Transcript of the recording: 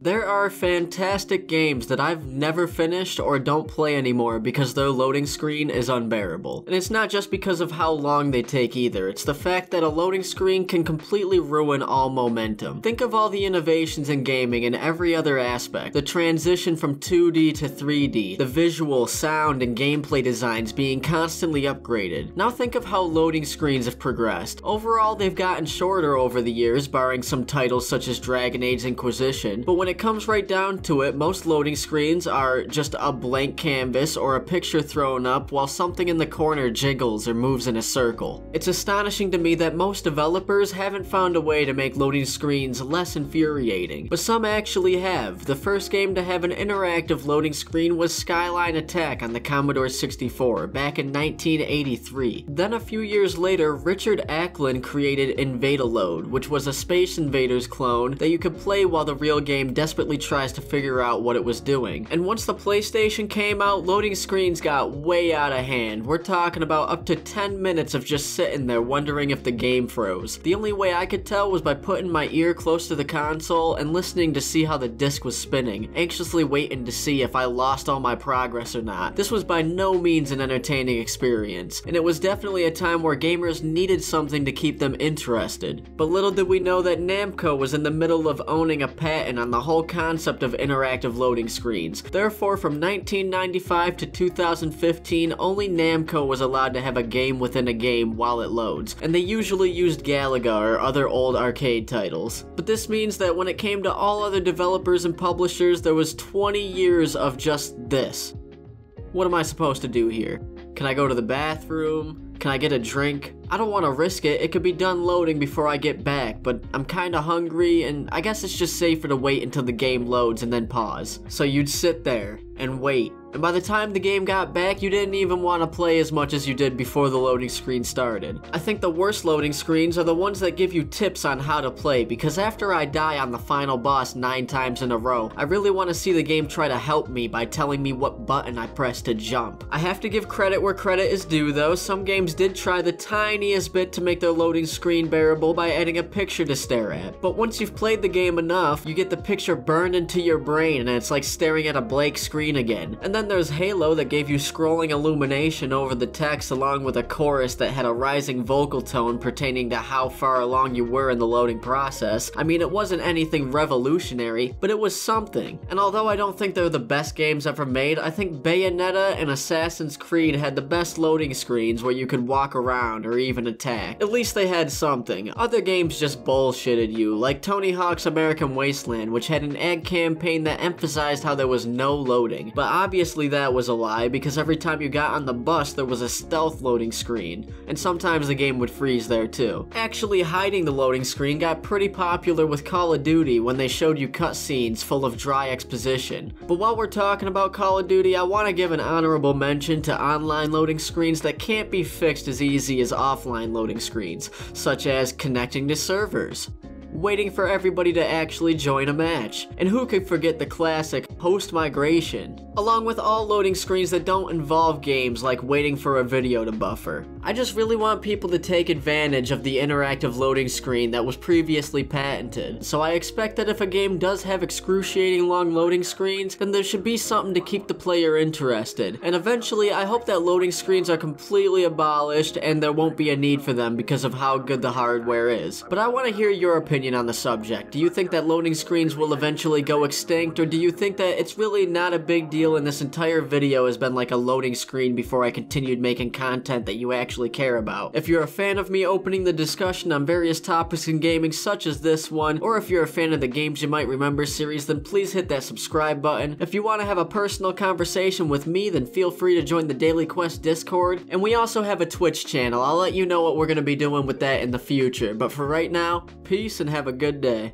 There are fantastic games that I've never finished or don't play anymore because their loading screen is unbearable. And it's not just because of how long they take either, it's the fact that a loading screen can completely ruin all momentum. Think of all the innovations in gaming in every other aspect. The transition from 2D to 3D, the visual, sound, and gameplay designs being constantly upgraded. Now think of how loading screens have progressed. Overall, they've gotten shorter over the years, barring some titles such as Dragon Age Inquisition, but when it comes right down to it, most loading screens are just a blank canvas or a picture thrown up while something in the corner jiggles or moves in a circle. It's astonishing to me that most developers haven't found a way to make loading screens less infuriating, but some actually have. The first game to have an interactive loading screen was Skyline Attack on the Commodore 64 back in 1983. Then a few years later, Richard Ackland created Invade-A-Load, which was a Space Invaders clone that you could play while the real game desperately tries to figure out what it was doing. And once the PlayStation came out, loading screens got way out of hand. We're talking about up to 10 minutes of just sitting there wondering if the game froze. The only way I could tell was by putting my ear close to the console and listening to see how the disc was spinning, anxiously waiting to see if I lost all my progress or not. This was by no means an entertaining experience, and it was definitely a time where gamers needed something to keep them interested. But little did we know that Namco was in the middle of owning a patent on the whole concept of interactive loading screens. Therefore, from 1995 to 2015, only Namco was allowed to have a game within a game while it loads, and they usually used Galaga or other old arcade titles. But this means that when it came to all other developers and publishers, there was 20 years of just this. What am I supposed to do here? Can I go to the bathroom? Can I get a drink? I don't want to risk it. It could be done loading before I get back, but I'm kinda hungry, and I guess it's just safer to wait until the game loads and then pause. So you'd sit there and wait. And by the time the game got back, you didn't even want to play as much as you did before the loading screen started. I think the worst loading screens are the ones that give you tips on how to play, because after I die on the final boss 9 times in a row, I really want to see the game try to help me by telling me what button I press to jump. I have to give credit where credit is due though. Some games did try the tiniest bit to make their loading screen bearable by adding a picture to stare at. But once you've played the game enough, you get the picture burned into your brain and it's like staring at a blank screen again. And then there's Halo that gave you scrolling illumination over the text along with a chorus that had a rising vocal tone pertaining to how far along you were in the loading process. I mean, it wasn't anything revolutionary, but it was something. And although I don't think they're the best games ever made, I think Bayonetta and Assassin's Creed had the best loading screens where you could walk around or even attack. At least they had something. Other games just bullshitted you, like Tony Hawk's American Wasteland, which had an ad campaign that emphasized how there was no loading. But obviously that was a lie, because every time you got on the bus there was a stealth loading screen, and sometimes the game would freeze there too. Actually hiding the loading screen got pretty popular with Call of Duty when they showed you cutscenes full of dry exposition. But while we're talking about Call of Duty, I want to give an honorable mention to online loading screens that can't be fixed as easy as offline loading screens, such as connecting to servers, waiting for everybody to actually join a match, and who could forget the classic post-migration, along with all loading screens that don't involve games like waiting for a video to buffer. I just really want people to take advantage of the interactive loading screen that was previously patented, so I expect that if a game does have excruciating long loading screens, then there should be something to keep the player interested, and eventually I hope that loading screens are completely abolished and there won't be a need for them because of how good the hardware is. But I want to hear your opinion on the subject. Do you think that loading screens will eventually go extinct, or do you think that it's really not a big deal and this entire video has been like a loading screen before I continued making content that you actually care about? If you're a fan of me opening the discussion on various topics in gaming such as this one, or if you're a fan of the Games You Might Remember series, then please hit that subscribe button. If you want to have a personal conversation with me, then feel free to join the Daily Quest Discord, and we also have a Twitch channel. I'll let you know what we're going to be doing with that in the future, but for right now, peace and have a good day.